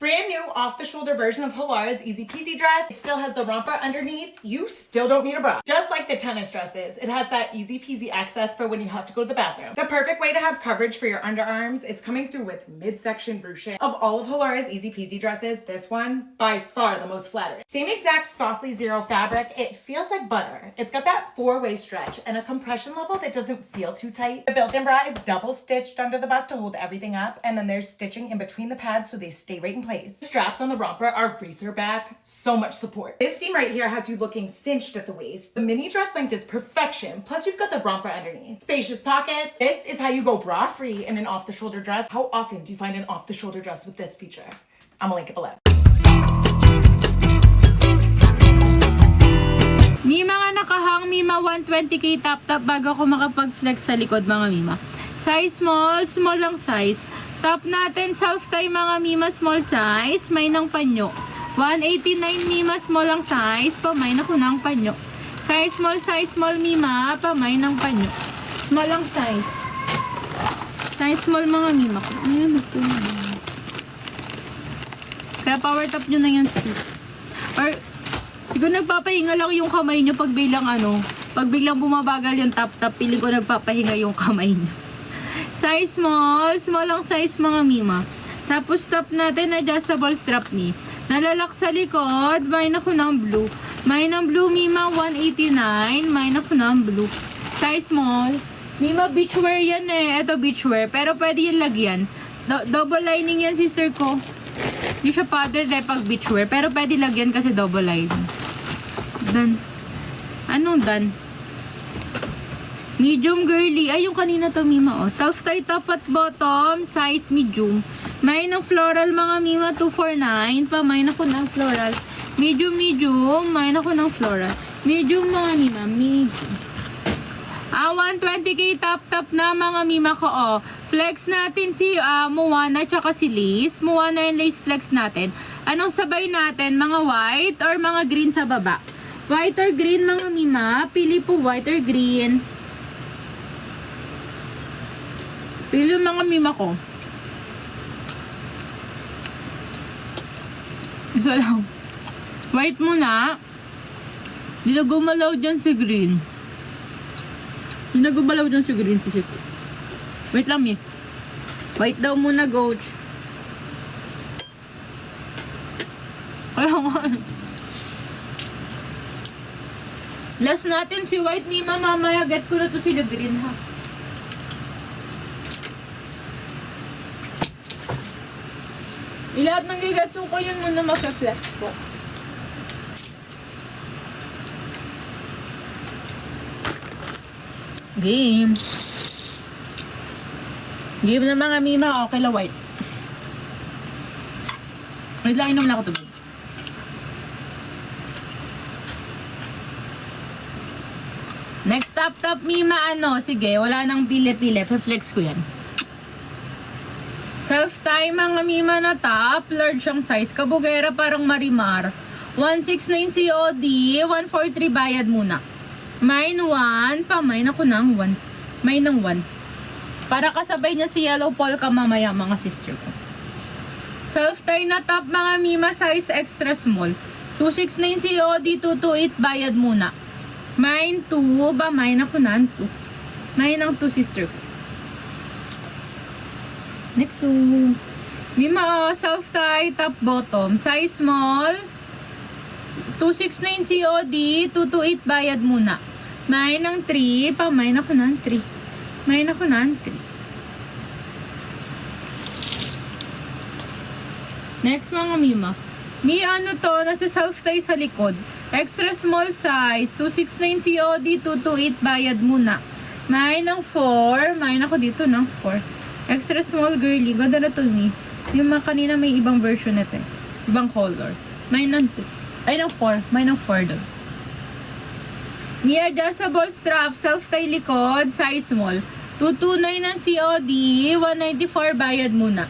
Brand new off-the-shoulder version of Halara's Easy Peasy dress. It still has the romper underneath. You still don't need a bra. Just like the tennis dresses, it has that easy peasy access for when you have to go to the bathroom. The perfect way to have coverage for your underarms. It's coming through with midsection ruching. Of all of Halara's Easy Peasy dresses, this one, by far the most flattering. Same exact softly zero fabric. It feels like butter. It's got that four-way stretch and a compression level that doesn't feel too tight. The built-in bra is double stitched under the bust to hold everything up, and then there's stitching in between the pads so they stay right in place. The straps on the romper are racer back, so much support. This seam right here has you looking cinched at the waist. The mini dress length is perfection, plus you've got the romper underneath. Spacious pockets. This is how you go bra-free in an off-the-shoulder dress. How often do you find an off-the-shoulder dress with this feature? I'm gonna link it below. May mga nakahang Mima 120k top bago ako makapag-flex sa likod mga Mima. Size small, small lang size. Top natin self-tie mga Mima small size, may ng panyo. 189 Mima small lang size, pamay na ko ng panyo. Size small Mima, pamay ng panyo. Small lang size. Size small mga Mima ko. Ayan, ito. Kaya power top nyo na yan sis. Or, siguro nagpapahinga lang yung kamay nyo pag biglang bumabagal yung top, piling ko nagpapahinga yung kamay nyo. Size small, small lang size mga Mima. Tapos top natin, adjustable strap ni. Nalalak sa likod, may na ko ng blue. May ng blue Mima 189, may na ko ng blue. Size small. Mima beachwear yan eh. Ito beachwear, pero pwede yung lagyan. Double lining yan sister ko. Hindi siya padded eh pag beachwear, pero pwede lagyan kasi double lining. Dan. Anong dan? Medium girly. Ay, yung kanina to, Mima, oh. Self-tie top at bottom, size medium. May ng floral, mga Mima, 249. Pa, may na ko ng floral. Medium, may na ko ng floral. Medium, mga Mima, medium. 120k top na, mga Mima ko, oh. Flex natin si Moana tsaka si Lace. Moana and Lace flex natin. Anong sabay natin? Mga white or mga green sa baba? White or green, mga Mima? Pili po white or green. Pili mga Mima ko. Isa lang. White muna. Hindi na gumalaw dyan si green. Hindi na gumalaw dyan si green. Wait lang, Mi. White daw muna, coach. Kaya nga. Last natin si white, Mima. Mamaya get ko na to sila green, ha. Lahat ng gigatso ko yun muna masa-flex ko. Game na mga Mima. Okay la white. Wait lang, inom na ako tubig. Next top Mima, sige, wala nang pili-pili. Flex ko yan. Self-tie mga Mima na top, large ang size. Kabugera parang marimar. 169 COD, 143 bayad muna. Mine 1, pamay na ko ng 1. May ng 1. Para kasabay niya si yellow polka mamaya mga sister ko. Self-tie na top mga Mima, size extra small. 269 COD, 228 bayad muna. Mine 2, pamay na ko ng 2. Mine ng 2 sister ko. Next, Mima, self-tie, top, bottom. Size small. 269 COD, 228 bayad muna. May ng 3, pa may na ko ng 3. May na ko ng 3. Next, mga Mima. Nasa self-tie sa likod. Extra small size, 269 COD, 228 bayad muna. May ng 4, may na ko dito ng 4. Extra small girly. Ganda na to, Mi. Yung kanina may ibang version nito eh. Ibang color. May ng 2. Ay, ng 4. May ng 4 doon. Mi adjustable strap. Self-tie likod. Size small. 229 ng COD. 194 bayad muna.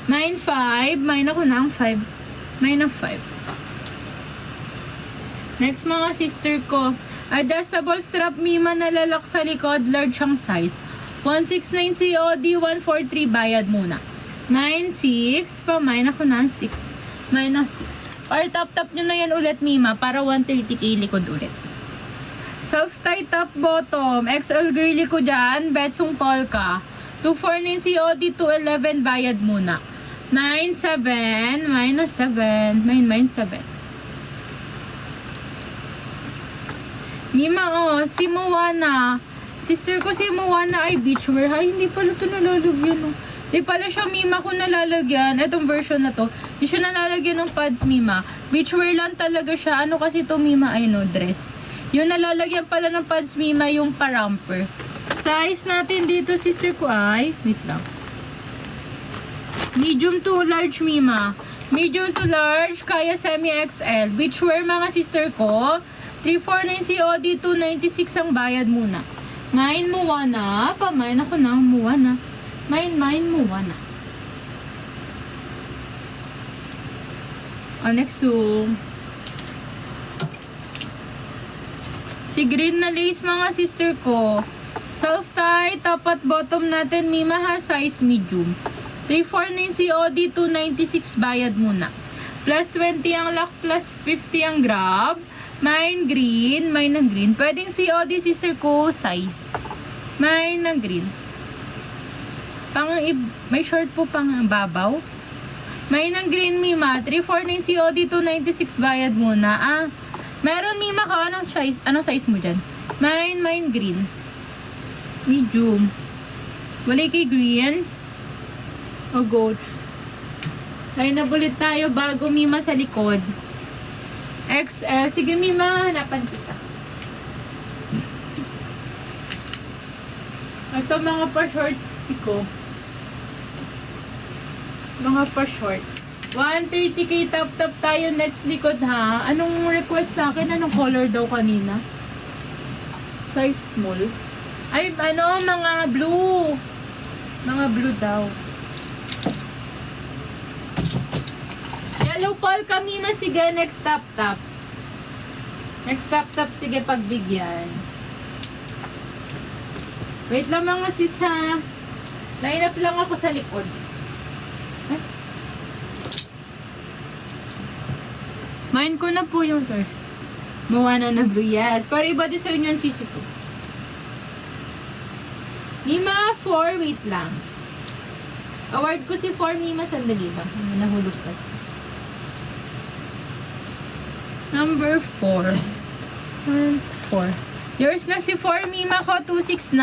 May 5. May na ko ng 5. May ng 5. Next mga sister ko. Adjustable strap Mima nalalak sa likod. Large ang size. 169 COD, 143 bayad muna. 9, 6, pamain ako ng 6. Minus 6. Or top nyo na yan ulit, Mima, para 130k likod ulit. Self-tie top bottom. XL girly ko dyan. Betsong polka. 249 COD, 211 bayad muna. 97 minus 7. 997. Mima, oh, si Moana. Sister ko si Moana ay beachwear. Ay, hindi pala ito nalalagyan, oh. Hindi pala siya, Mima, kung nalalagyan. Itong version na to. Hindi siya nalalagyan ng pads, Mima. Beachwear lang talaga siya. Ano kasi to, Mima? Ay, no, dress. Yung nalalagyan pala ng pads, Mima, yung paramper. Size natin dito, sister ko ay... Wait lang. Medium to large, Mima. Medium to large, kaya semi-XL. Beachwear, mga sister ko. 349 COD, 296 ang bayad muna. Mine Moana. Pamain ako na Moana. Mine Moana. Next yung si green na lace, mga sister ko. Self-tie, top at bottom natin, Mima, ha, size medium. 349 COD, 296 bayad muna. Plus 20 ang lock, plus 50 ang grab. Mine green, mine ng green. Pwedeng COD, sister ko, side. Mine ng green. May short po pang babaw. Mine ng green, Mima. 349 COD, 296 bayad muna. Meron, Mima, ka. Anong size mo dyan? Mine green. Medium. Wala kay green. O gold. Ay, nabulit tayo bago, Mima, sa likod. XL. Sige, Mima, hanapan kita. Ito, mga pa-shorts ko. Mga pa-short. 130k top tayo next likod, ha? Anong request sa akin? Anong color daw kanina? Size small. Ay, mga blue. Mga blue daw. Yellow polka, Mima. Sige, next top. Next top, sige, pagbigyan. Wait lang, mga sis, ha. Line up lang ako sa likod. Mine ko na po yung sir. Moana na blue, yes. Para iba din sa inyo yung sisi ko. Mima, 4, wait lang. Award ko si 4, Mima, sandali ba? Nahulog kasi. Number 4. 4. Yours na si 4, Mima ko, 269.